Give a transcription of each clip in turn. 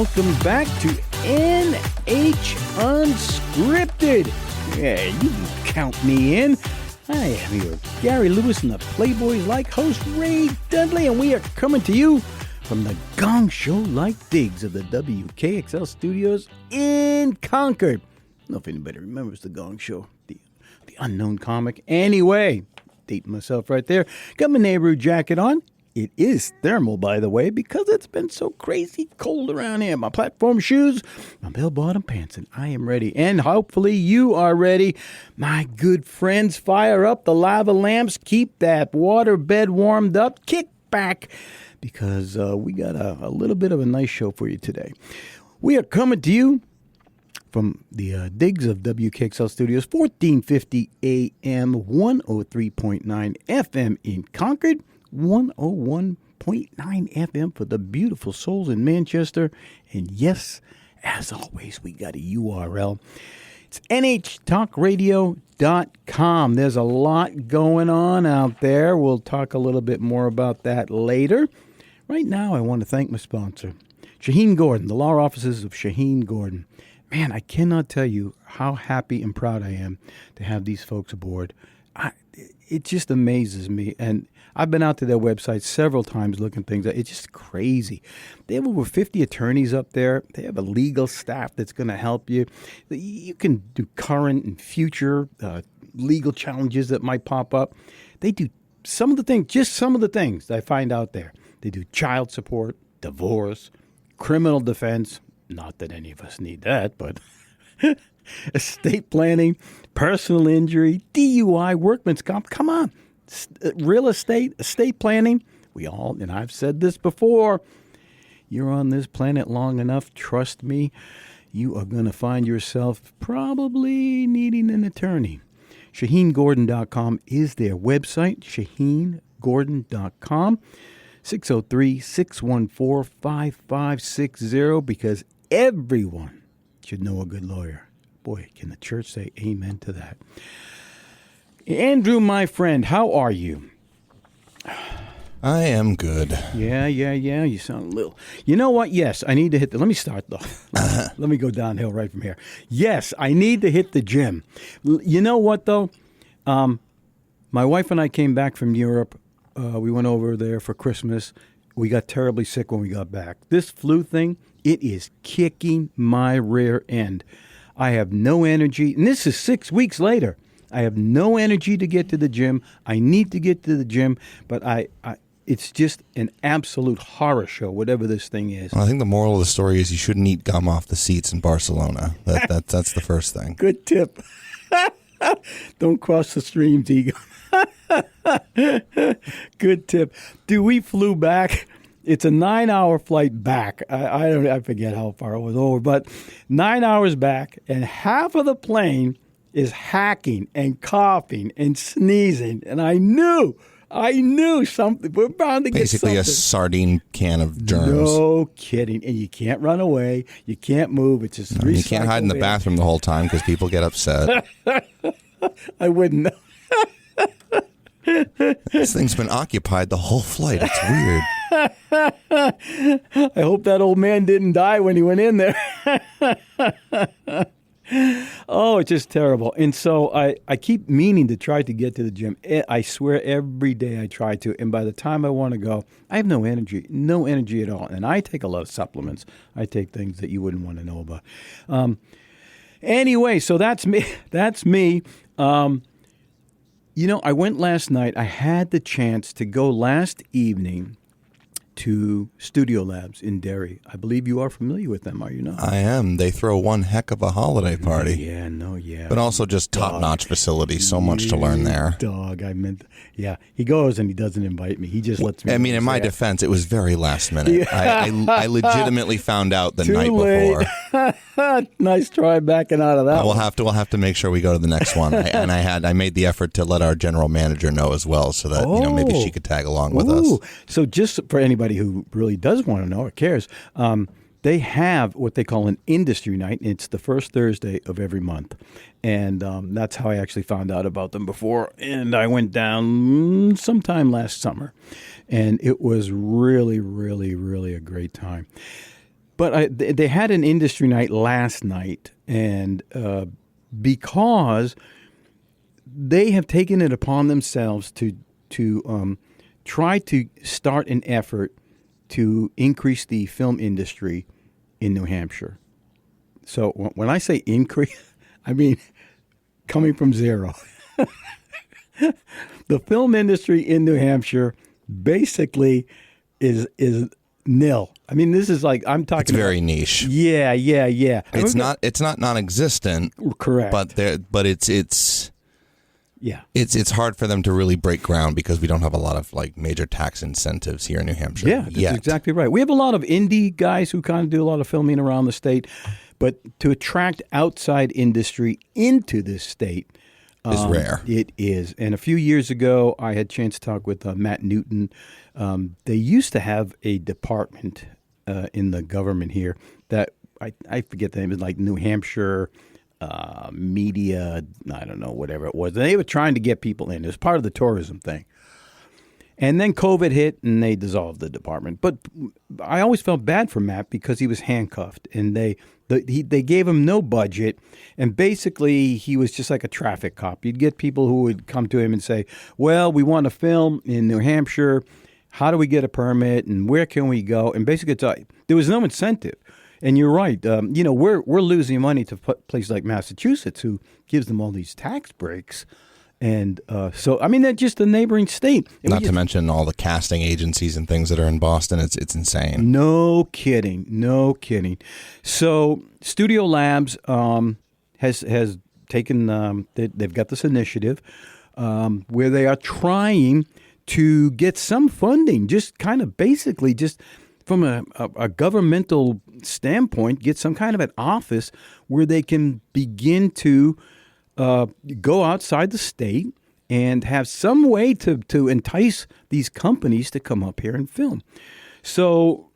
welcome back to NH Unscripted. Yeah, you can count me in. I am your Gary Lewis and the Playboys-like host, Ray Dudley, and we are coming to you from the Gong Show-like digs of the WKXL studios in Concord. I don't know if anybody remembers the Gong Show, the unknown comic. Anyway, dating myself right there. Got my Nehru jacket on. It is thermal, by the way, because it's been so crazy cold around here. My platform shoes, my bell-bottom pants, and I am ready. And hopefully you are ready. My good friends, fire up the lava lamps. Keep that water bed warmed up. Kick back, because we got a little bit of a nice show for you today. We are coming to you from the digs of WKXL Studios, 1450 AM, 103.9 FM in Concord, 101.9 FM for the beautiful souls in Manchester. And yes, as always, we got a URL. It's nhtalkradio.com. There's a lot going on out there. We'll talk a little bit more about that later. Right now, I want to thank my sponsor, Shaheen Gordon, the law offices of Shaheen Gordon. Man, I cannot tell you how happy and proud I am to have these folks aboard. It just amazes me. And I've been out to their website several times looking things up. It's just crazy. They have over 50 attorneys up there. They have a legal staff that's going to help you. You can do current and future legal challenges that might pop up. They do some of the things I find out there. They do child support, divorce, criminal defense. Not that any of us need that, but estate planning, personal injury, DUI, workman's comp. Come on. Real estate planning. We all, and I've said this before, you're on this planet long enough, trust me, you are going to find yourself probably needing an attorney. ShaheenGordon.com is their website, ShaheenGordon.com. 603-614-5560, because everyone should know a good lawyer. Boy, can the church say amen to that. Andrew, my friend, how are you? I am good. Yeah. You sound a little... You know what? Yes, I need to hit the... Let me start, though. Let me go downhill right from here. Yes, I need to hit the gym. You know what, though? My wife and I came back from Europe. We went over there for Christmas. We got terribly sick when we got back. This flu thing, it is kicking my rear end. I have no energy. And this is 6 weeks later. I have no energy to get to the gym. I need to get to the gym, but it's just an absolute horror show, whatever this thing is. Well, I think the moral of the story is you shouldn't eat gum off the seats in Barcelona. That's the first thing. Good tip. Don't cross the streams, Eagle. Good tip. Dude, we flew back. It's a 9-hour flight back. I forget how far it was over, but 9 hours back, and half of the plane is hacking and coughing and sneezing, and I knew something. We're bound to get basically something. A sardine can of germs. No kidding. And you can't run away. You can't move. It's just you can't hide in the bathroom the whole time because people get upset. I wouldn't know. This thing's been occupied the whole flight. It's weird. I hope that old man didn't die when he went in there. Oh, it's just terrible. And so I keep meaning to try to get to the gym. I swear every day I try to. And by the time I want to go, I have no energy at all. And I take a lot of supplements. I take things that you wouldn't want to know about. Anyway, so that's me. I went last night. I had the chance to go last evening to Studio Labs in Derry. I believe you are familiar with them, are you not? I am. They throw one heck of a holiday party. Yeah. But also just top-notch facility. So much to learn there. He goes and he doesn't invite me. He just lets me. I mean, in my defense, it was very last minute. I legitimately found out the night before. Nice try backing out of that. We'll have to make sure we go to the next one. I made the effort to let our general manager know as well, so that maybe she could tag along with us. So just for anybody who really does want to know or cares, they have what they call an industry night. It's the first Thursday of every month. And that's how I actually found out about them before. And I went down sometime last summer. And it was really, really, really a great time. But they had an industry night last night, and because they have taken it upon themselves to try to start an effort to increase the film industry in New Hampshire. So when I say increase, I mean coming from zero. The film industry in New Hampshire basically is nil. I mean, this is like I'm talking. It's very niche. Yeah. It's not non-existent. Correct. But it's yeah. It's hard for them to really break ground because we don't have a lot of like major tax incentives here in New Hampshire. Yeah, that's exactly right. We have a lot of indie guys who kind of do a lot of filming around the state, but to attract outside industry into this state is rare. It is. And a few years ago, I had a chance to talk with Matt Newton. They used to have a department in the government here that I forget the name. It's like New Hampshire media, I don't know, whatever it was. They were trying to get people in. It was part of the tourism thing. And then COVID hit and they dissolved the department. But I always felt bad for Matt because he was handcuffed and they gave him no budget. And basically he was just like a traffic cop. You'd get people who would come to him and say, well, we want to film in New Hampshire. How do we get a permit and where can we go? And basically there was no incentive. And you're right. We're losing money to places like Massachusetts, who gives them all these tax breaks, and so I mean that's just a neighboring state. And Not to mention all the casting agencies and things that are in Boston. It's insane. No kidding. So Studio Labs has taken. They've got this initiative where they are trying to get some funding, just kind of basically just. From a governmental standpoint, get some kind of an office where they can begin to go outside the state and have some way to entice these companies to come up here and film. So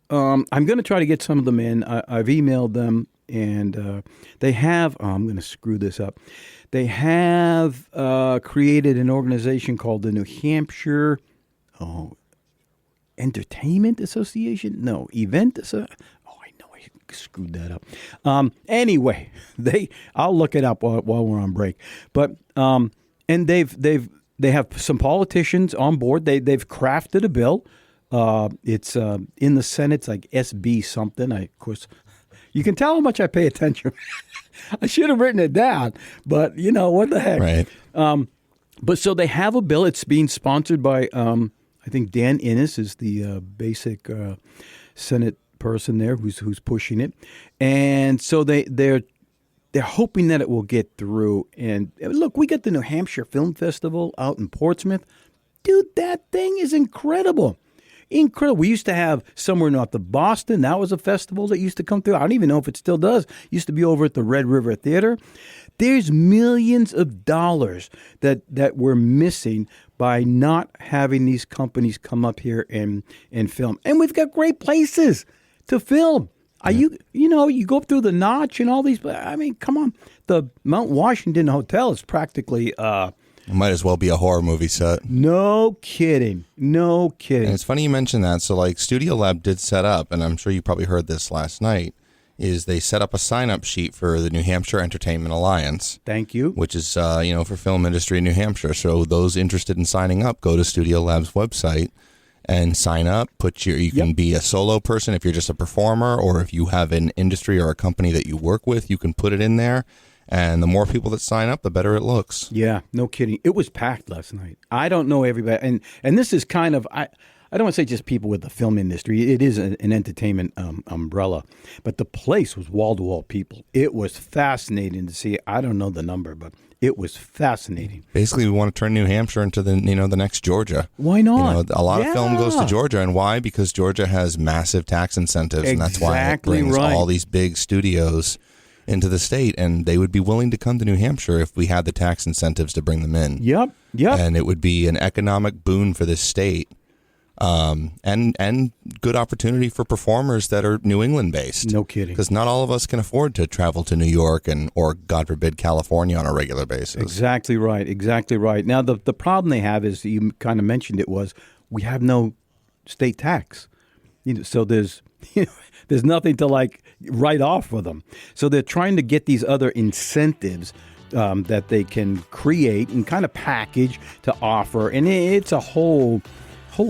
I'm going to try to get some of them in. I've emailed them, and they have I'm going to screw this up. They have created an organization called the New Hampshire Entertainment Association? No, Event Association. Oh, I know I screwed that up. Anyway, I'll look it up while we're on break. But and they have some politicians on board. They've crafted a bill. It's in the Senate. It's like SB something. Of course, you can tell how much I pay attention. I should have written it down, but what the heck? Right. But so they have a bill. It's being sponsored by. I think Dan Innes is the basic Senate person there who's pushing it, and so they're hoping that it will get through. And look, we got the New Hampshire Film Festival out in Portsmouth, dude. That thing is incredible. We used to have somewhere north of Boston. That was a festival that used to come through. I don't even know if it still does. It used to be over at the Red River Theater. There's millions of dollars that we're missing by not having these companies come up here and film. And we've got great places to film. You go up through the Notch and all these. I mean, come on. The Mount Washington Hotel is practically. It might as well be a horror movie set. No kidding. And it's funny you mentioned that. So, like, Studio Lab did set up, and I'm sure you probably heard this last night, is they set up a sign-up sheet for the New Hampshire Entertainment Alliance. Thank you. Which is, for film industry in New Hampshire. So those interested in signing up, go to Studio Lab's website and sign up. You can be a solo person if you're just a performer, or if you have an industry or a company that you work with, you can put it in there. And the more people that sign up, the better it looks. Yeah, no kidding. It was packed last night. I don't know everybody. And this is kind of, I don't want to say just people with the film industry. It is an entertainment umbrella. But the place was wall-to-wall people. It was fascinating to see. I don't know the number, but it was fascinating. Basically, we want to turn New Hampshire into the next Georgia. Why not? A lot of film goes to Georgia. And why? Because Georgia has massive tax incentives. And that's why it brings all these big studios into the state, and they would be willing to come to New Hampshire if we had the tax incentives to bring them in. Yep. And it would be an economic boon for this state, and good opportunity for performers that are New England based. No kidding. Because not all of us can afford to travel to New York or God forbid California on a regular basis. Exactly right. Now the problem they have is, you kind of mentioned it, was we have no state tax. So there's there's nothing to like write off for them. So they're trying to get these other incentives that they can create and kind of package to offer, and it's a whole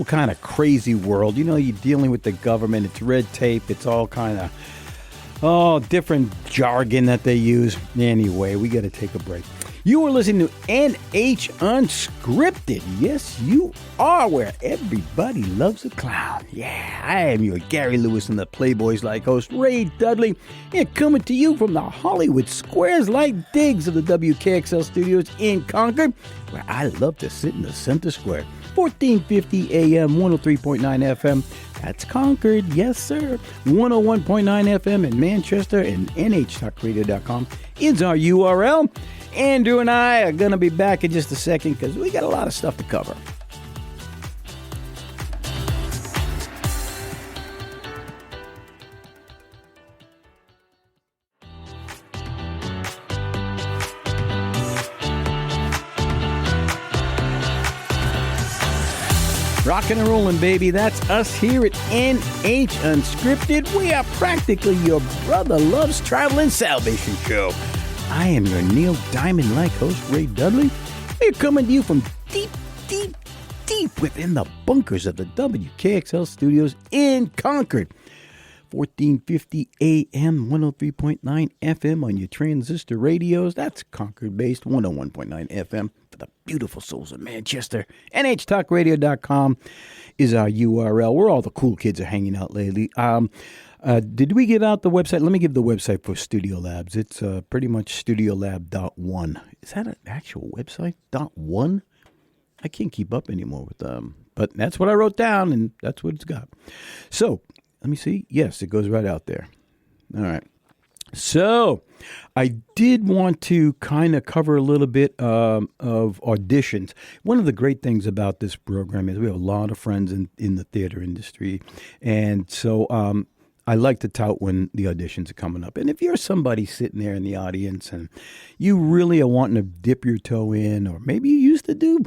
kind of crazy world. You're dealing with the government. It's red tape. It's all kind of different jargon that they use. Anyway, we got to take a break. You are listening to NH Unscripted. Yes, you are, where everybody loves a clown. Yeah, I am your Gary Lewis and the Playboys like host, Ray Dudley, and coming to you from the Hollywood Squares like digs of the WKXL studios in Concord, where I love to sit in the center square. 1450 AM, 103.9 FM. That's Concord, yes sir. 101.9 FM in Manchester, and nhtalkradio.com is our URL. Andrew and I are going to be back in just a second because we got a lot of stuff to cover. Rockin' and rollin', baby. That's us here at NH Unscripted. We are practically your brother loves traveling salvation show. I am your Neil Diamond-like host, Ray Dudley. We're coming to you from deep within the bunkers of the WKXL studios in Concord. 1450 AM, 103.9 FM on your transistor radios. That's Concord-based, 101.9 FM for the beautiful souls of Manchester. NHTalkRadio.com is our URL, where all the cool kids are hanging out lately. Did we give out the website? Let me give the website for Studio Labs. It's pretty much studiolab.one. Is that an actual website? .one? I can't keep up anymore with them. But that's what I wrote down, and that's what it's got. So, let me see. Yes, it goes right out there. All right. So, I did want to kind of cover a little bit of auditions. One of the great things about this program is we have a lot of friends in the theater industry. And so, I like to tout when the auditions are coming up. And if you're somebody sitting there in the audience and you really are wanting to dip your toe in, or maybe you used to do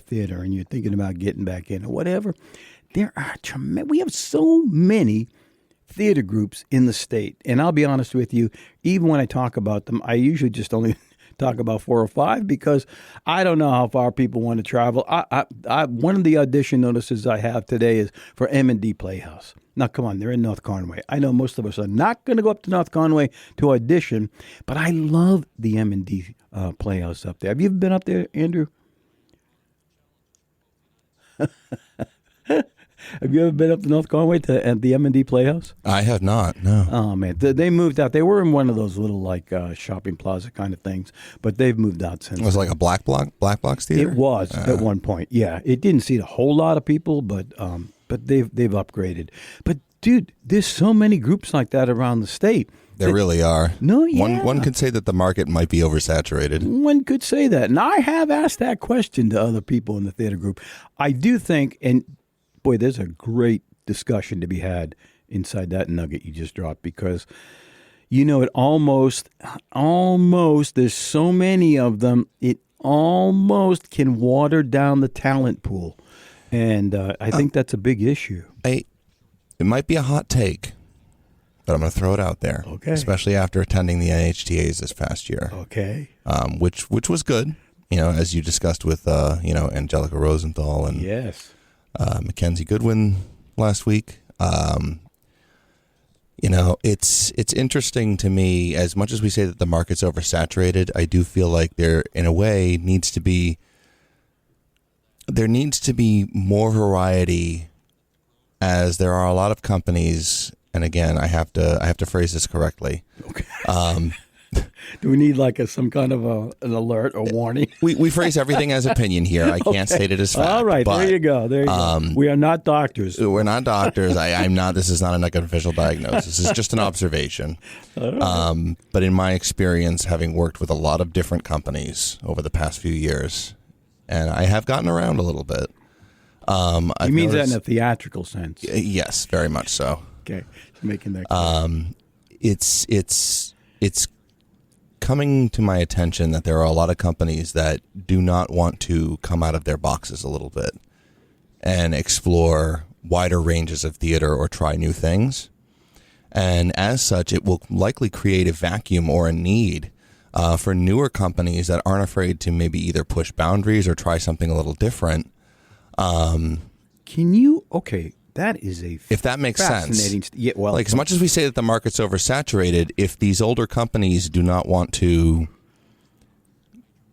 theater and you're thinking about getting back in or whatever, there are we have so many theater groups in the state. And I'll be honest with you, even when I talk about them, I usually just only talk about 4 or 5 because I don't know how far people want to travel. One of the audition notices I have today is for M&D Playhouse. Now, come on, they're in North Conway. I know most of us are not going to go up to North Conway to audition, but I love the M&D Playhouse up there. Have you ever been up there, Andrew? Have you ever been up to North Conway to the M&D Playhouse? I have not, no. Oh, man. They moved out. They were in one of those little, like, shopping plaza kind of things, but they've moved out since. It was like a black box theater? It was at one point, yeah. It didn't seat a whole lot of people, but they've upgraded. But, dude, there's so many groups like that around the state. There really are. No, yeah. One could say that the market might be oversaturated. One could say that. And I have asked that question to other people in the theater group. I do think, and boy, there's a great discussion to be had inside that nugget you just dropped because, it almost, there's so many of them, it almost can water down the talent pool. And I think that's a big issue. It might be a hot take, but I'm going to throw it out there. Okay. Especially after attending the NHTAs this past year. Okay. Which was good, as you discussed with, Angelica Rosenthal and yes. Mackenzie Goodwin last week. It's interesting to me, as much as we say that the market's oversaturated, I do feel like there, in a way, needs to be more variety, as there are a lot of companies, and again, I have to phrase this correctly. Okay. Do we need like some kind of an alert or warning? We phrase everything as opinion here. I can't state it as fact. All right, there you go. We are not doctors. We're not doctors. I'm not. This is not an official diagnosis. This is just an observation. Right. But in my experience, having worked with a lot of different companies over the past few years, and I have gotten around a little bit. You mean that in a theatrical sense? Yes, very much so. Okay, making that clear. It's coming to my attention that there are a lot of companies that do not want to come out of their boxes a little bit and explore wider ranges of theater or try new things. And as such, it will likely create a vacuum or a need for newer companies that aren't afraid to maybe either push boundaries or try something a little different. Okay, that is if that makes sense. Yeah, well, like as much as we say that the market's oversaturated, if these older companies do not want to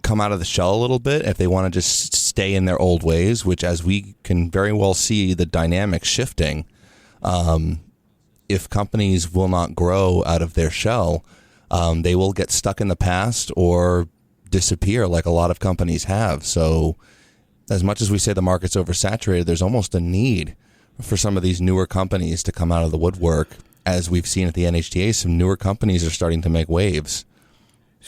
come out of the shell a little bit, if they want to just stay in their old ways, which as we can very well see the dynamics shifting, if companies will not grow out of their shell, they will get stuck in the past or disappear like a lot of companies have. So as much as we say the market's oversaturated, there's almost a need for some of these newer companies to come out of the woodwork. As we've seen at the NHTA, some newer companies are starting to make waves.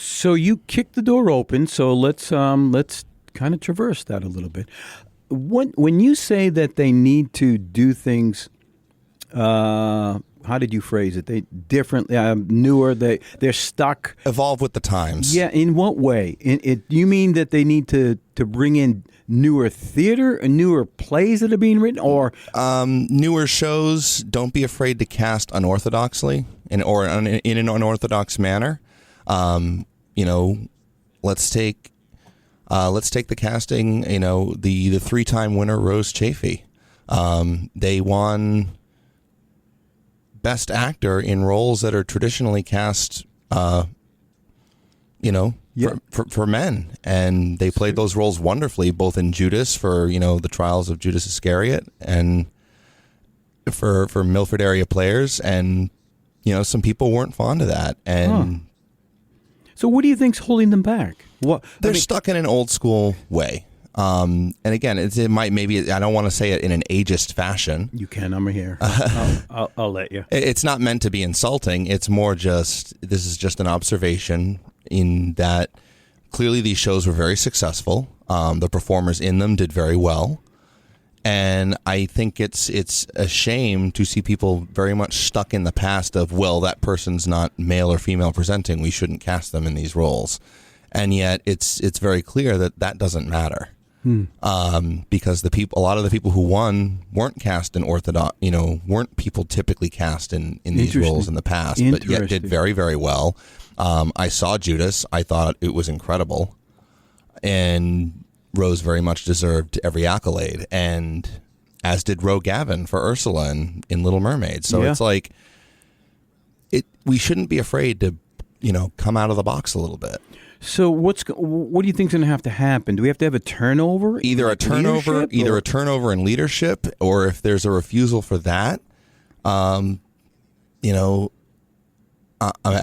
So you kicked the door open. So let's kind of traverse that a little bit. When you say that they need to do things, how did you phrase it? They differently, newer. They're stuck. Evolve with the times. Yeah. In what way? You mean that they need to bring in newer theater and newer plays that are being written, or newer shows? Don't be afraid to cast unorthodoxly in an unorthodox manner. Let's take the casting. The 3-time winner Rose Chaffee. They won Best Actor in roles that are traditionally cast, for men, and they played those roles wonderfully, both in Judas for the trials of Judas Iscariot, and for Milford area players, and some people weren't fond of that, and. So what do you think's holding them back? They're stuck in an old school way. And again, it might maybe I don't want to say it in an ageist fashion. You can. I'm here. I'll let you. It's not meant to be insulting. It's more this is just an observation in that clearly these shows were very successful. The performers in them did very well. And I think it's a shame to see people very much stuck in the past of, well, that person's not male or female presenting, we shouldn't cast them in these roles. And yet it's very clear that doesn't matter. Because a lot of the people who won weren't cast in orthodox, weren't people typically cast in these roles in the past, but yet did very, very well. I saw Judas. I thought it was incredible. And Rose very much deserved every accolade, and as did Ro Gavin for Ursula in Little Mermaid. So it's like we shouldn't be afraid to, come out of the box a little bit. So what do you think's going to have to happen? Do we have to have a turnover? Either a turnover in leadership, or if there's a refusal for that, I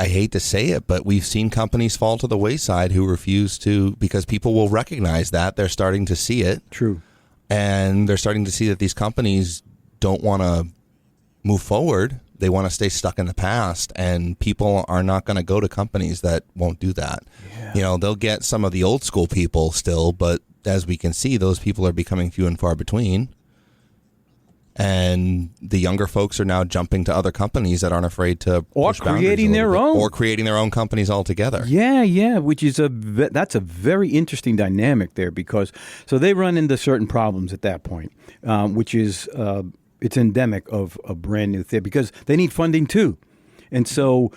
hate to say it, but we've seen companies fall to the wayside who refuse to, because people will recognize that. They're starting to see it. True. And they're starting to see that these companies don't want to move forward. They want to stay stuck in the past, and people are not going to go to companies that won't do that. Yeah. They'll get some of the old school people still, but as we can see, those people are becoming few and far between. And the younger folks are now jumping to other companies that aren't afraid to push creating their own, or creating their own companies altogether. Yeah, which is that's a very interesting dynamic there, because so they run into certain problems at that point, which is it's endemic of a brand new theater, because they need funding too. And so,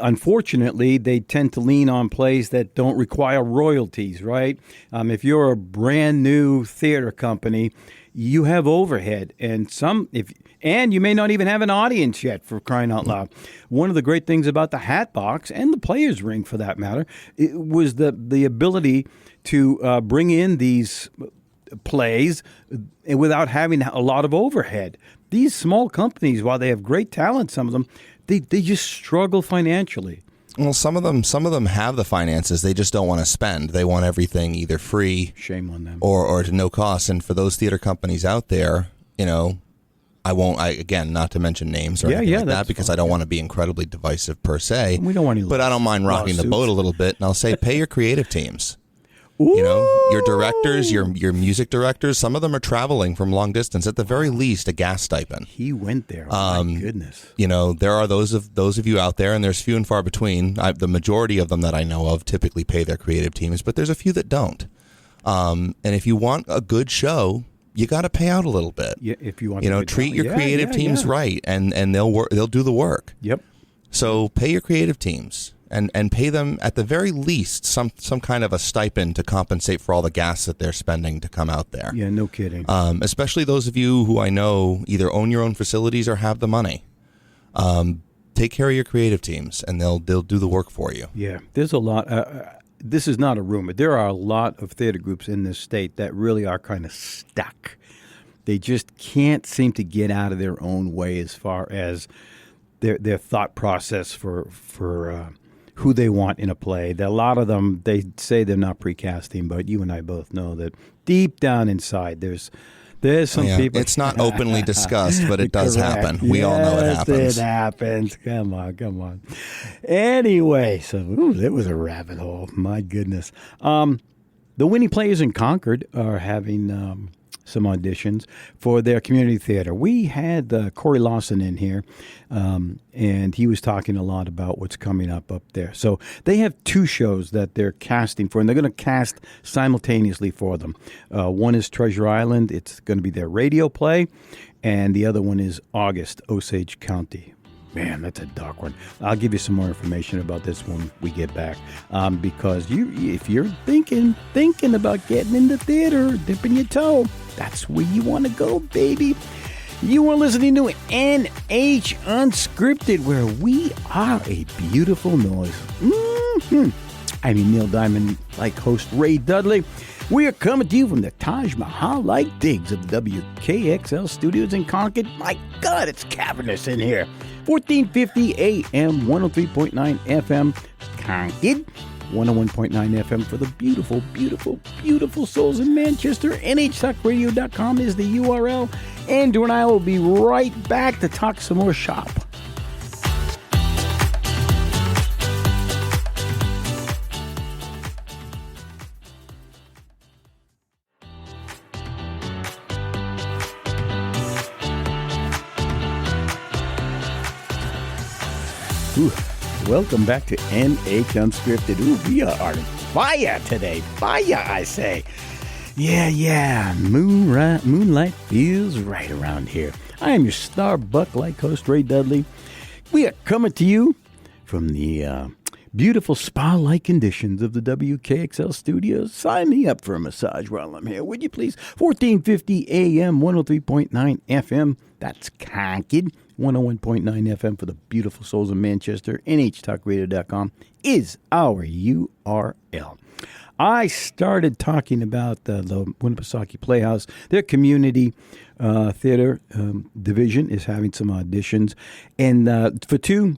unfortunately, they tend to lean on plays that don't require royalties, right? If you're a brand new theater company, you have overhead, and you may not even have an audience yet, for crying out loud. One of the great things about the Hat Box and the Players Ring, for that matter, it was the ability to bring in these plays without having a lot of overhead. These small companies, while they have great talent, some of them, they just struggle financially. Well, some of them have the finances. They just don't want to spend. They want everything either free, shame on them, or to no cost. And for those theater companies out there, again, not to mention names or anything like that, because I don't want to be incredibly divisive per se. We don't want to, but I don't mind rocking the boat a little bit, and I'll say, pay your creative teams. Ooh. Your directors, your music directors, some of them are traveling from long distance. At the very least, a gas stipend. He went there. Oh, my goodness. There are those of you out there, and there's few and far between. The majority of them that I know of typically pay their creative teams, but there's a few that don't. And if you want a good show, you got to pay out a little bit. Yeah, if you want, treat your creative teams right, and they'll do the work. Yep. So pay your creative teams. And pay them at the very least some kind of a stipend to compensate for all the gas that they're spending to come out there. Yeah, no kidding. Especially those of you who I know either own your own facilities or have the money. Take care of your creative teams, and they'll do the work for you. Yeah, there's a lot. This is not a rumor. There are a lot of theater groups in this state that really are kind of stuck. They just can't seem to get out of their own way as far as their thought process for who they want in a play. A lot of them, they say they're not precasting, but you and I both know that deep down inside, there's some people. It's not openly discussed, but it does happen. We all know it happens. It happens. Come on. Anyway, so it was a rabbit hole. My goodness. The Winnie Players in Concord are having some auditions for their community theater. We had Corey Lawson in here, and he was talking a lot about what's coming up there. So they have 2 shows that they're casting for, and they're going to cast simultaneously for them. One is Treasure Island. It's going to be their radio play, and the other one is August, Osage County. Man, that's a dark one. I'll give you some more information about this when we get back. Because if you're thinking about getting into theater, dipping your toe, that's where you want to go, baby. You are listening to NH Unscripted, where we are a beautiful noise. I'm Neil Diamond, like host Ray Dudley. We are coming to you from the Taj Mahal-like digs of the WKXL studios in Concord. My God, it's cavernous in here. 1450 AM, 103.9 FM, Concord. 101.9 FM for the beautiful, beautiful, beautiful souls in Manchester. NHTalkRadio.com is the URL. Andrew and I will be right back to talk some more shop. Ooh. Welcome back to NH Unscripted. Ooh, we are on fire today. Fire, I say. Yeah. Moonlight feels right around here. I am your Starbuck-like host, Ray Dudley. We are coming to you from the beautiful spa-like conditions of the WKXL studios. Sign me up for a massage while I'm here, would you please? 1450 AM, 103.9 FM. That's Concord. 101.9 FM for the beautiful souls of Manchester. NHTalkRadio.com is our URL. I started talking about the Winnipesaukee Playhouse. Their community theater division is having some auditions, and for two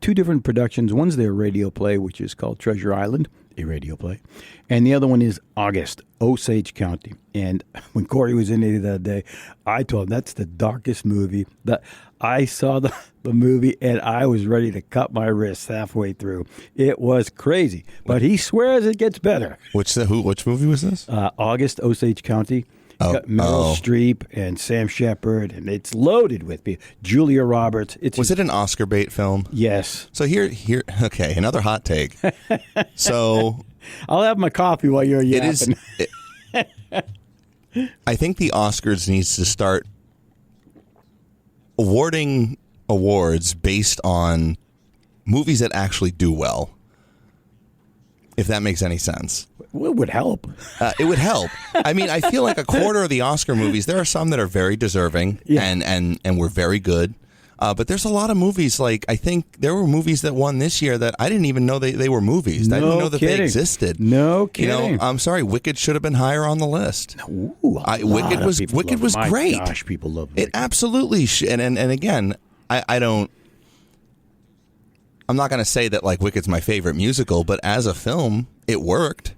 different productions. One's their radio play, which is called Treasure Island, a radio play, and the other one is August, Osage County. And when Corey was in there the other day, I told him that's the darkest movie. That I saw the movie, and I was ready to cut my wrists halfway through. It was crazy, but he swears it gets better. Which movie was this? August, Osage County. Meryl Streep and Sam Shepard, and it's loaded with people. Julia Roberts. Was it an Oscar bait film? Yes. So here. Okay, another hot take. So I'll have my coffee while you're yapping. I think the Oscars needs to start awarding awards based on movies that actually do well. If that makes any sense. Well, it would help. It would help. I mean, I feel like a quarter of the Oscar movies, there are some that are very deserving and were very good. But there's a lot of movies, like, I think there were movies that won this year that I didn't even know they were movies. I didn't know that they existed. No kidding. You know, I'm sorry, Wicked should have been higher on the list. Ooh, Wicked was great. My gosh, people love Wicked. It absolutely and again, I'm not going to say that like Wicked's my favorite musical, but as a film, it worked.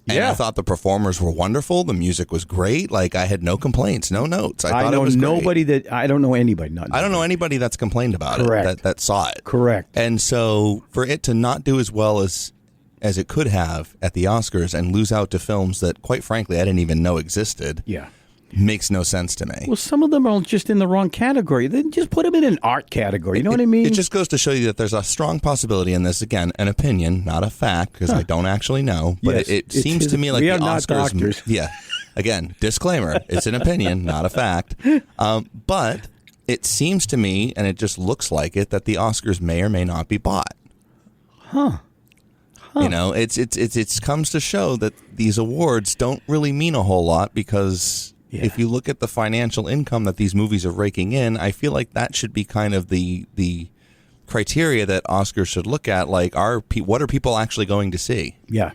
And I thought the performers were wonderful. The music was great. Like, I had no complaints, no notes. I thought it was great. I don't know anybody. I don't know anybody that's complained about it, that saw it. Correct. And so for it to not do as well as it could have at the Oscars and lose out to films that, quite frankly, I didn't even know existed. Yeah. Makes no sense to me. Well, some of them are just in the wrong category. They just put them in an art category. You know what I mean? It just goes to show you that there's a strong possibility in this. Again, an opinion, not a fact, because I don't actually know. But Yes, it seems to me like we the are not Oscars. doctors. Yeah, Again, disclaimer, it's an opinion, not a fact. But it seems to me, and it just looks like it, that the Oscars may or may not be bought. Huh. You know, it comes to show that these awards don't really mean a whole lot because if you look at the financial income that these movies are raking in, I feel like that should be kind of the criteria that Oscars should look at. Like, what are people actually going to see? Yeah.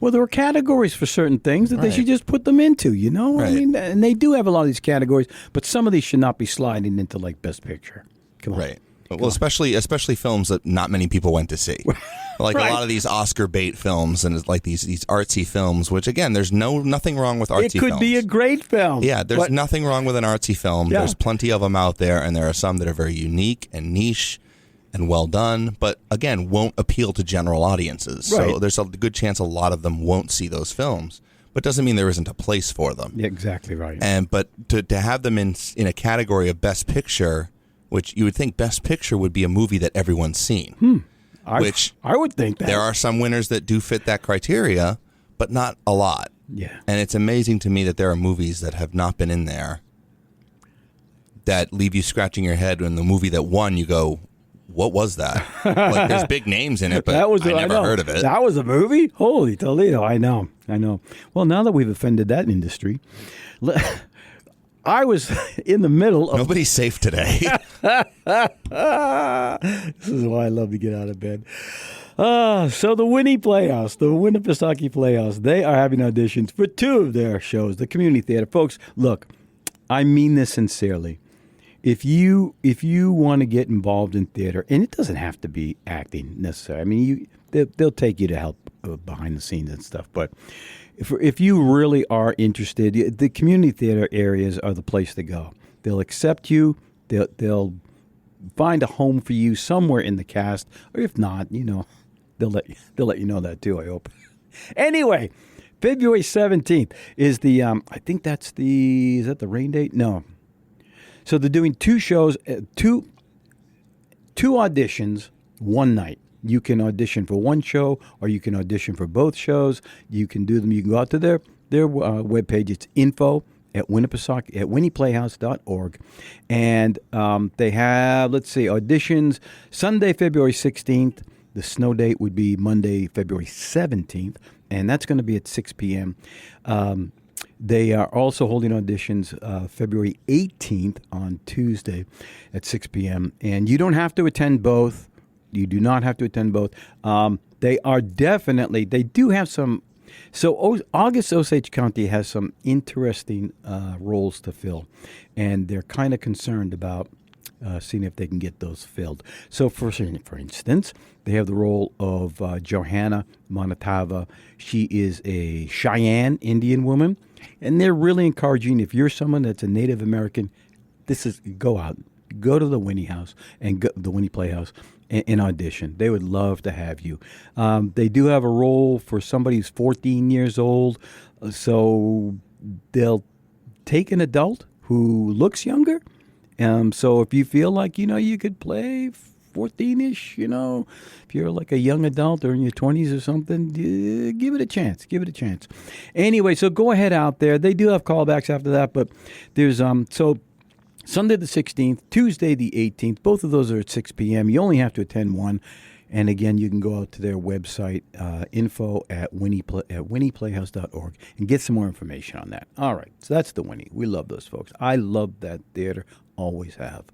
Well, there are categories for certain things that they Right. should just put them into, you know? I Right. mean, and they do have a lot of these categories, but some of these should not be sliding into, like, Best Picture. Come on. Right. Well, especially films that not many people went to see. Like Right. a lot of these Oscar bait films and like these artsy films, which again, there's nothing wrong with artsy It could films. be a great film. Yeah, there's but- nothing wrong with an artsy film. Yeah. There's plenty of them out there, and there are some that are very unique and niche and well done, but again, won't appeal to general audiences. So Right. there's a good chance a lot of them won't see those films, but doesn't mean there isn't a place for them. Yeah, exactly right. But to have them in a category of Best Picture, which you would think Best Picture would be a movie that everyone's seen. I would think that. There are some winners that do fit that criteria, but not a lot. Yeah. And it's amazing to me that there are movies that have not been in there that leave you scratching your head. When the movie that won, you go, what was that? Like, there's big names in it, but I never know. heard of it. That was a movie? Holy Toledo. I know. Well, now that we've offended that industry, I was in the middle of... Nobody's safe today. This is why I love to get out of bed. So the Winnie Playhouse, the Winnipesaukee Playhouse, they are having auditions for 2 of their shows, the community theater. Folks, look, I mean this sincerely. If you want to get involved in theater, and it doesn't have to be acting necessarily. I mean, they'll take you to help behind the scenes and stuff. But if you really are interested, the community theater areas are the place to go. They'll accept you. They'll find a home for you somewhere in the cast, or if not, they'll let you know that too. I hope. Anyway, February 17th is the I think is that the rain date? No. So they're doing 2 shows, two auditions one night. You can audition for one show, or you can audition for both shows. You can do them. You can go out to their webpage. It's info@winniplayhouse.org. And they have, auditions Sunday, February 16th. The snow date would be Monday, February 17th. And that's going to be at 6 p.m. They are also holding auditions February 18th on Tuesday at 6 p.m. And you don't have to attend both. You do not have to attend both. They do have some. So August Osage County has some interesting roles to fill. And they're kind of concerned about seeing if they can get those filled. So for instance, they have the role of Johanna Monotava. She is a Cheyenne Indian woman. And they're really encouraging, if you're someone that's a Native American, go out, go to the Winnie House and the Winnie Playhouse and audition. They would love to have you. They do have a role for somebody who's 14 years old, so they'll take an adult who looks younger. So if you feel like, you could play 14-ish, if you're like a young adult or in your 20s or something, give it a chance. Anyway, so go ahead out there. They do have callbacks after that, but there's so Sunday the 16th, Tuesday the 18th, both of those are at 6 p.m. You only have to attend one. And again, you can go out to their website, info@winniplayhouse.org, and get some more information on that. All right, so that's the Winnie. We love those folks. I love that theater, always have.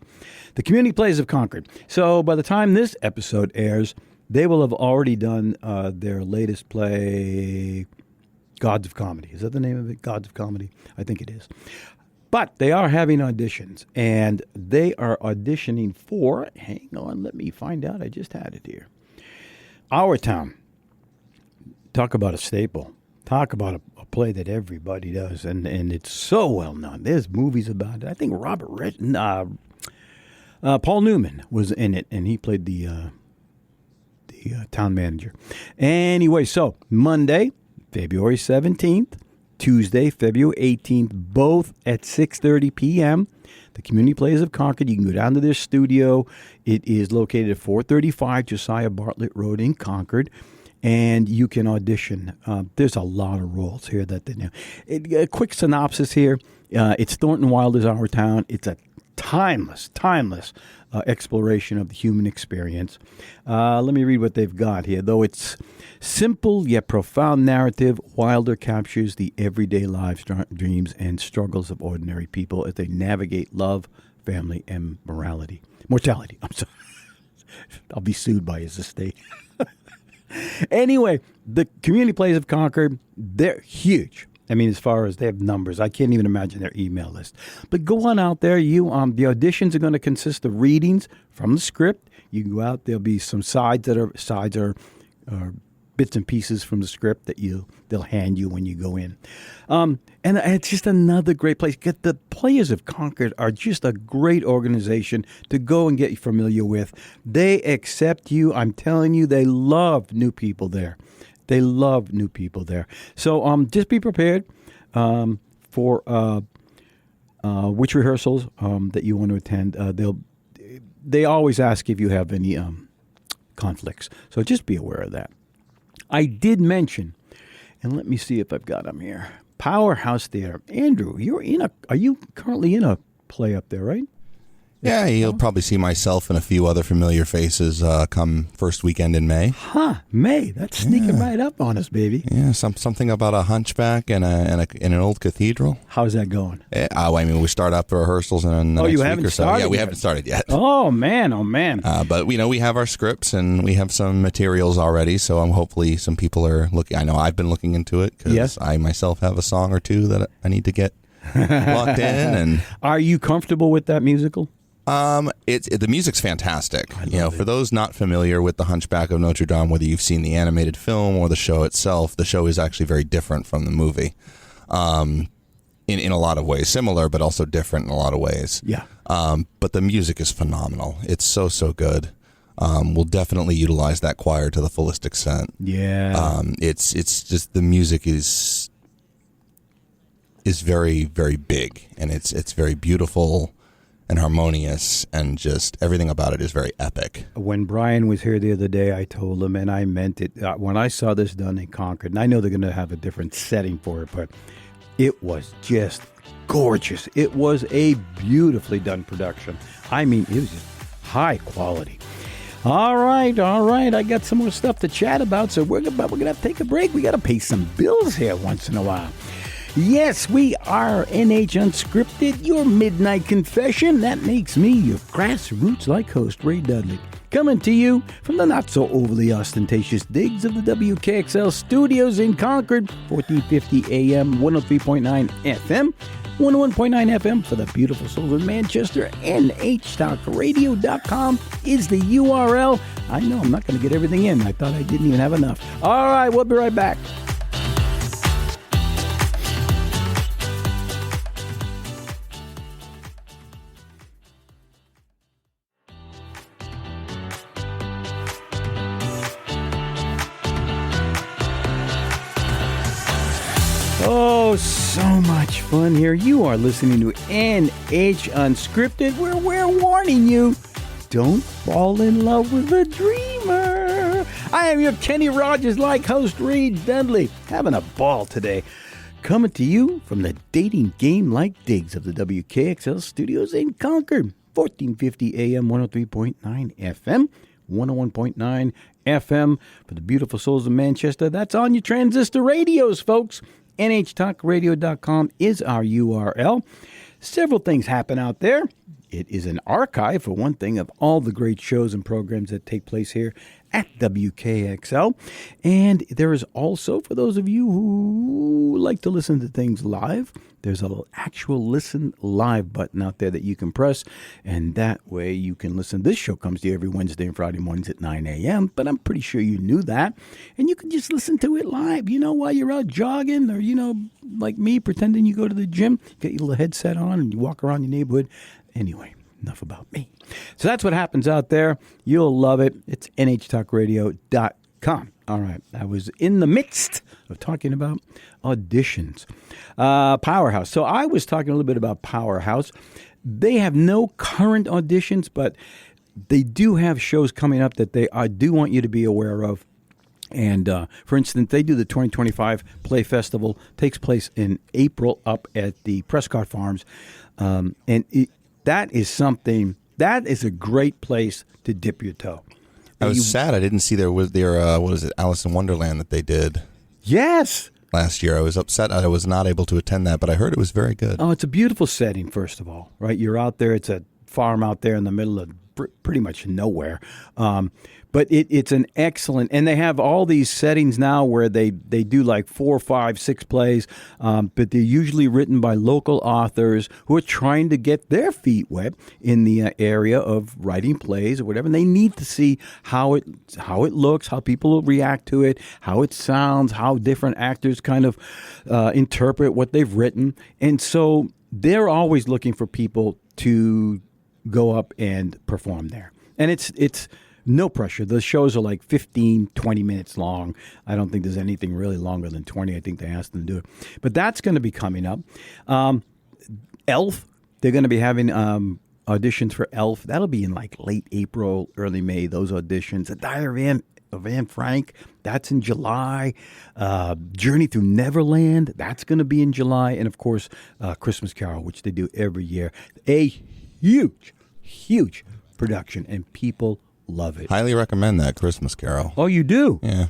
The Community Plays of Concord. So by the time this episode airs, they will have already done their latest play, Gods of Comedy. Is that the name of it, Gods of Comedy? I think it is. But they are having auditions, and they are auditioning for, hang on, let me find out. I just had it here. Our Town. Talk about a staple. Talk about a play that everybody does, and it's so well known. There's movies about it. I think Paul Newman was in it, and he played the town manager. Anyway, so Monday, February 17th, Tuesday, February 18th, both at 6:30 p.m. The Community Plays of Concord. You can go down to their studio. It is located at 435 Josiah Bartlett Road in Concord. and you can audition. There's a lot of roles here that they know. A quick synopsis here. It's Thornton Wilder's Our Town. It's a timeless exploration of the human experience. Let me read what they've got here. Though it's simple yet profound narrative, Wilder captures the everyday lives, dreams, and struggles of ordinary people as they navigate love, family, and mortality. I'm sorry. I'll be sued by his estate. Anyway, the community plays of Concord, they're huge. I mean, as far as they have numbers, I can't even imagine their email list. But go on out there. The auditions are going to consist of readings from the script. You can go out. There'll be some sides are bits and pieces from the script that they'll hand you when you go in. And it's just another great place. The Players of Concord are just a great organization to go and get familiar with. They accept you. I'm telling you, they love new people there. So just be prepared for which rehearsals that you want to attend. They always ask if you have any conflicts. So just be aware of that. I did mention, and let me see if I've got them here. Powerhouse Theater. Andrew, are you currently in a play up there, right? Yeah, you'll probably see myself and a few other familiar faces come first weekend in May. May. That's sneaking right up on us, baby. Yeah, something about a hunchback and an old cathedral. How's that going? We start up rehearsals in the next you week haven't or so. started Yeah, we yet? haven't started yet. Oh, man. But we have our scripts and we have some materials already, so hopefully some people are looking. I know I've been looking into it because I myself have a song or two that I need to get locked in. And are you comfortable with that musical? The music's fantastic. For those not familiar with The Hunchback of Notre Dame, whether you've seen the animated film or the show itself, the show is actually very different from the movie. In a lot of ways, similar but also different in a lot of ways. Yeah. But the music is phenomenal. It's so good. We'll definitely utilize that choir to the fullest extent. Yeah. It's just the music is very, very big, and it's very beautiful and harmonious, and just everything about it is very epic. When Brian was here the other day, I told him, and I meant it, when I saw this done in Concord, and I know they're going to have a different setting for it, but it was just gorgeous. It was a beautifully done production. I mean, it was just high quality. All right. I got some more stuff to chat about, so we're going to have to take a break. We got to pay some bills here once in a while. Yes, we are NH Unscripted, your midnight confession. That makes me your grassroots-like host, Ray Dudley. Coming to you from the not-so-overly ostentatious digs of the WKXL studios in Concord, 1450 AM, 103.9 FM, 101.9 FM for the beautiful souls of Manchester. NHTalkRadio.com is the URL. I know I'm not going to get everything in. I thought I didn't even have enough. All right, we'll be right back. Oh, so much fun here. You are listening to NH Unscripted, where we're warning you, don't fall in love with a dreamer. I am your Kenny Rogers-like host, Ray Dudley, having a ball today. Coming to you from the dating game-like digs of the WKXL studios in Concord, 1450 AM, 103.9 FM, 101.9 FM for the beautiful souls of Manchester. That's on your transistor radios, folks. NHTalkRadio.com is our URL. Several things happen out there. It is an archive, for one thing, of all the great shows and programs that take place here at WKXL. And there is also, for those of you who like to listen to things live, there's an actual listen live button out there that you can press, and that way you can listen. This show comes to you every Wednesday and Friday mornings at 9 a.m., but I'm pretty sure you knew that. And you can just listen to it live, while you're out jogging, or, like me, pretending you go to the gym, get your little headset on, and you walk around your neighborhood. Anyway, enough about me. So that's what happens out there. You'll love it. It's nhtalkradio.com. All right. I was in the midst of talking about auditions. Powerhouse. So I was talking a little bit about Powerhouse. They have no current auditions, but they do have shows coming up that they do want you to be aware of. And for instance, they do the 2025 Play Festival, takes place in April up at the Prescott Farms. That is a great place to dip your toe. I was sad I didn't see their what is it, Alice in Wonderland that they did. Yes. Last year. I was upset I was not able to attend that, but I heard it was very good. Oh, it's a beautiful setting, first of all, right? You're out there. It's a farm out there in the middle of pretty much nowhere. But it's an excellent, and they have all these settings now where they do like 4, 5, 6 plays, but they're usually written by local authors who are trying to get their feet wet in the area of writing plays or whatever. And they need to see how it looks, how people will react to it, how it sounds, how different actors kind of interpret what they've written. And so they're always looking for people to go up and perform there. And it's no pressure. The shows are like 15, 20 minutes long. I don't think there's anything really longer than 20. I think they asked them to do it. But that's going to be coming up. Elf, they're going to be having auditions for Elf. That'll be in like late April, early May, those auditions. The Diary of Anne Frank, that's in July. Journey Through Neverland, that's going to be in July. And, of course, Christmas Carol, which they do every year. A huge production, and people love it. Highly recommend that Christmas Carol. Oh, you do? Yeah.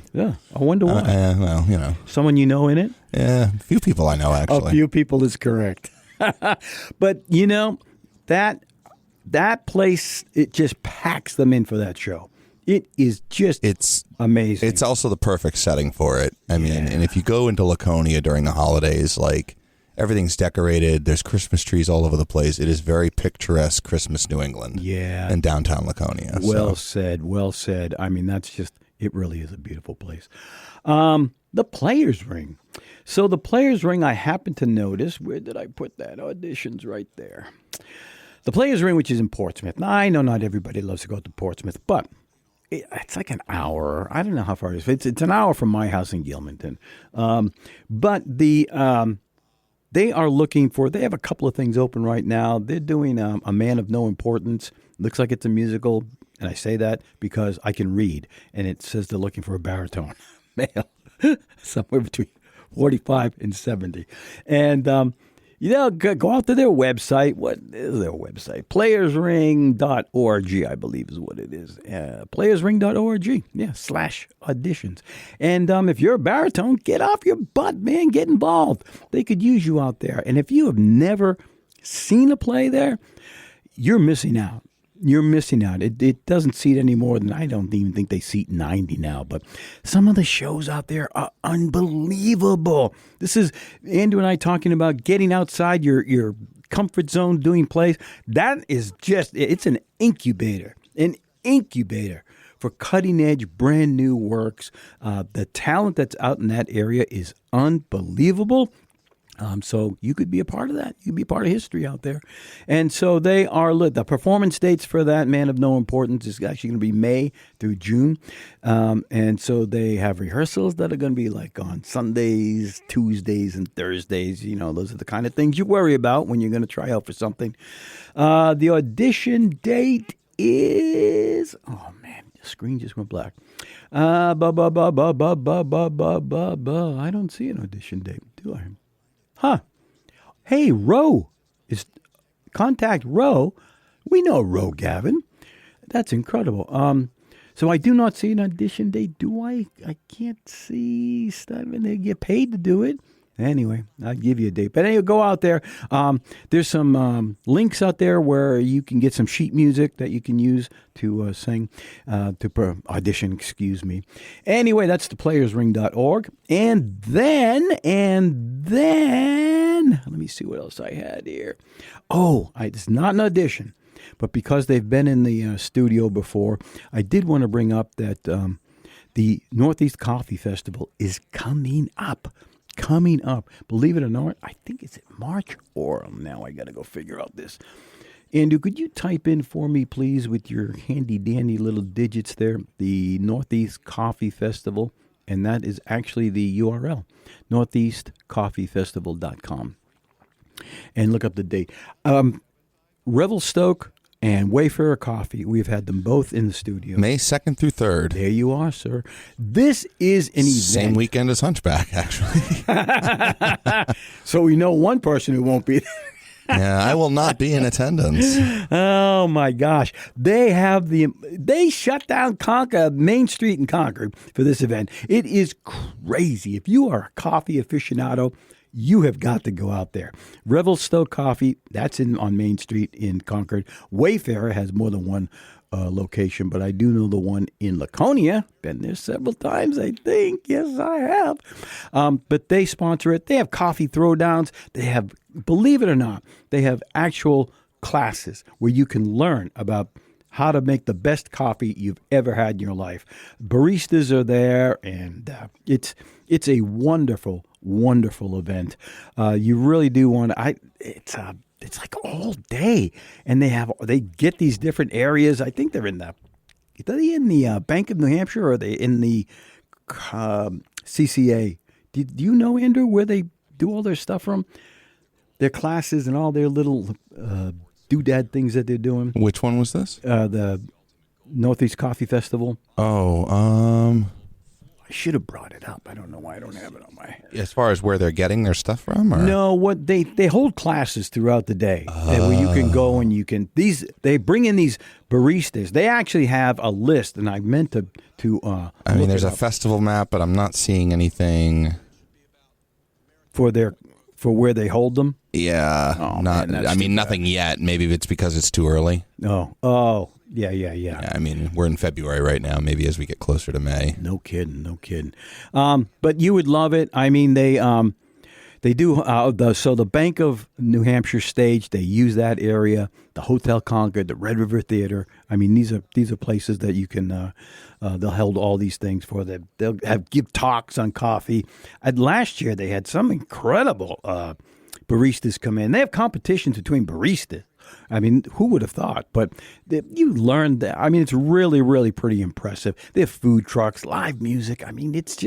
I wonder why. Well, you know. Someone you know in it? Yeah, a few people I know, actually. A few people is correct. But, you know, that place, it just packs them in for that show. It is just amazing. It's also the perfect setting for it. I mean, and if you go into Laconia during the holidays, like, everything's decorated. There's Christmas trees all over the place. It is very picturesque Christmas New England. Yeah. And downtown Laconia. Well said. I mean, it really is a beautiful place. The Players Ring. So the Players Ring, I happened to notice, where did I put that? Auditions right there. The Players Ring, which is in Portsmouth. Now, I know not everybody loves to go to Portsmouth, but it's like an hour. I don't know how far it is. It's an hour from my house in Gilmanton. But they are looking for, they have a couple of things open right now. They're doing A Man of No Importance. Looks like it's a musical. And I say that because I can read. And it says they're looking for a baritone male, somewhere between 45 and 70. And, go out to their website. What is their website? Playersring.org, I believe is what it is. Playersring.org, /auditions. And if you're a baritone, get off your butt, man. Get involved. They could use you out there. And if you have never seen a play there, you're missing out. You're missing out. It doesn't seat any more than, I don't even think they seat 90 now. But some of the shows out there are unbelievable. This is Andrew and I talking about getting outside your comfort zone, doing plays. That is it's an incubator for cutting edge, brand new works. The talent that's out in that area is unbelievable. So you could be a part of that. You could be a part of history out there. And so they are lit. The performance dates for that Man of No Importance is actually going to be May through June. And so they have rehearsals that are going to be like on Sundays, Tuesdays, and Thursdays. You know, those are the kind of things you worry about when you're going to try out for something. The audition date is, oh man, the screen just went black. I don't see an audition date, do I? Huh. Hey, Roe. Contact Roe. We know Roe, Gavin. That's incredible. So I do not see an audition date, do I? I can't see stuff, and they get paid to do it. Anyway, I'll give you a date. But anyway, go out there. There's some links out there where you can get some sheet music that you can use to sing, audition, excuse me. Anyway, that's theplayersring.org. And then, let me see what else I had here. Oh, it's not an audition, but because they've been in the studio before, I did want to bring up that the Northeast Coffee Festival is coming up. Believe it or not, I think it's March or now I got to go figure out this. Andrew, could you type in for me, please, with your handy dandy little digits there, the Northeast Coffee Festival, and that is actually the URL, northeastcoffeefestival.com, and look up the date. Revelstoke and Wayfarer Coffee. We've had them both in the studio. May 2nd through 3rd. There you are, sir. This is an event. Same weekend as Hunchback, actually. So we know one person who won't be there. Yeah, I will not be in attendance. Oh my gosh. They shut down Main Street in Concord for this event. It is crazy. If you are a coffee aficionado, you have got to go out there. Revelstoke Coffee, that's on Main Street in Concord. Wayfarer has more than one location, but I do know the one in Laconia. Been there several times, I think. Yes, I have. But they sponsor it. They have coffee throwdowns. They have, believe it or not, they have actual classes where you can learn about how to make the best coffee you've ever had in your life. Baristas are there, and it's a wonderful, wonderful event. You really do want to. It's like all day, and they get these different areas. I think they're in the Bank of New Hampshire, or are they in the CCA? Do you know, Andrew, where they do all their stuff from? Their classes and all their little doodad things that they're doing. Which one was this? The Northeast Coffee Festival. Oh, I should have brought it up. I don't know why I don't have it on my... As far as where they're getting their stuff from? Or? No, what they hold classes throughout the day where you can go and you can... They bring in these baristas. They actually have a list, and I meant to I mean, there's a festival map, but I'm not seeing anything... For where they hold them? Yeah. Oh, Nothing yet. Maybe it's because it's too early. Oh. Yeah. I mean, we're in February right now. Maybe as we get closer to May. No kidding. But you would love it. I mean, they do. The Bank of New Hampshire stage, they use that area. The Hotel Concord, the Red River Theater. I mean, these are places that you can. They'll hold all these things for them. They'll give talks on coffee. Last year, they had some incredible baristas come in. They have competitions between baristas. I mean, who would have thought? But you learn that. I mean, it's really, really pretty impressive. They have food trucks, live music. I mean, it's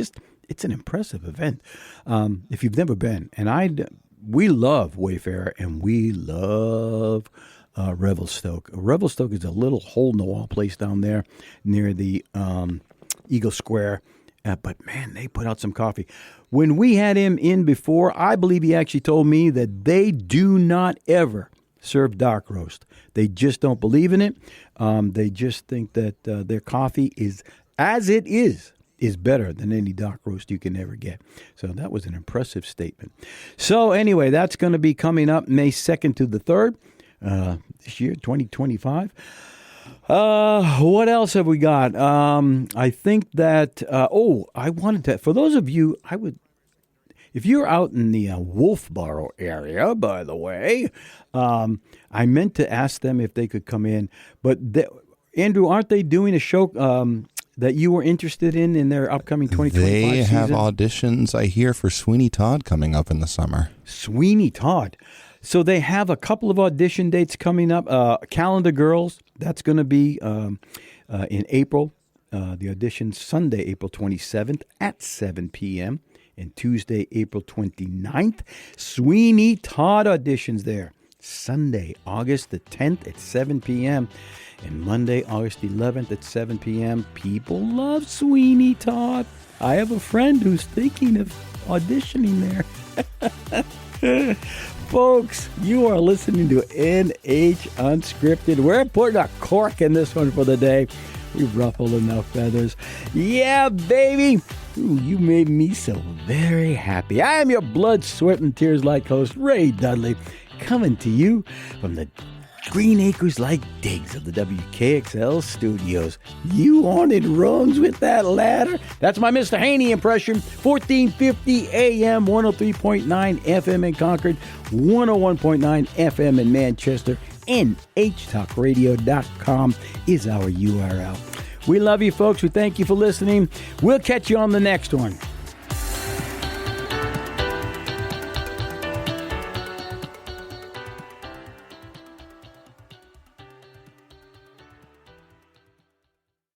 an impressive event. If you've never been, and we love Wayfarer and we love Revelstoke. Revelstoke is a little hole-in-the-wall place down there near the Eagle Square. But, man, they put out some coffee. When we had him in before, I believe he actually told me that they do not ever serve dark roast. They just don't believe in it. They just think that their coffee is, as it is better than any dark roast you can ever get. So that was an impressive statement. So anyway, that's going to be coming up May 2nd to the 3rd this year, 2025. What else have we got? I think that, I wanted to, for those of you, if you're out in the Wolfboro area, by the way, I meant to ask them if they could come in. But, Andrew, aren't they doing a show that you were interested in their upcoming 2025 They season? have auditions, I hear, for Sweeney Todd coming up in the summer. Sweeney Todd. So they have a couple of audition dates coming up. Calendar Girls, that's going to be in April. The audition Sunday, April 27th at 7 p.m. and Tuesday, April 29th. Sweeney Todd auditions there. Sunday, August the 10th at 7 p.m. and Monday, August 11th at 7 p.m. People love Sweeney Todd. I have a friend who's thinking of auditioning there. Folks, you are listening to NH Unscripted. We're putting a cork in this one for the day. We've ruffled enough feathers. Yeah, baby. Ooh, you made me so very happy. I am your blood, sweat, and tears-like host, Ray Dudley, coming to you from the Green Acres like digs of the WKXL studios. You wanted rungs with that ladder? That's my Mr. Haney impression. 1450 AM, 103.9 FM in Concord, 101.9 FM in Manchester. NHTalkRadio.com is our URL. We love you, folks. We thank you for listening. We'll catch you on the next one.